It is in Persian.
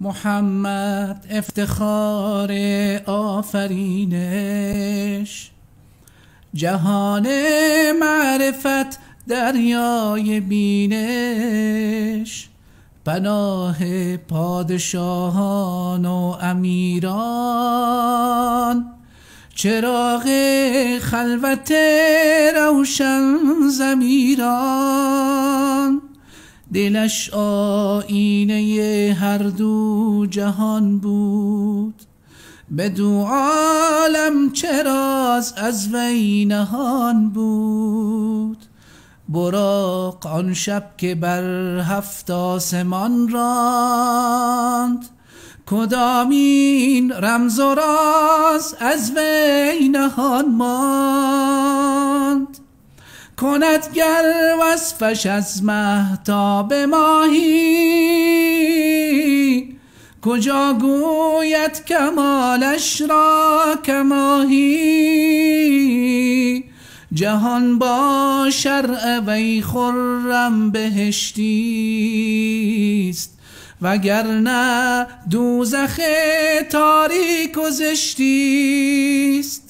محمد افتخار آفرینش، جهان معرفت دریای بینش، پناه پادشاهان و امیران، چراغ خلوت روشن ضمیران، دلش آیینه هر دو جهان بود، بدو عالم چراز از وی نهان بود. براق آن شب که بر 7 آسمان راند، کدامین رمز و راز از وی نهان ماند. کند گر وصفش از مهتاب ماهی، کجا گوید کمالش را که ماهی. جهان با شرع وی خرم بهشتیست، وگرنه دوزخ تاریک و زشتیست.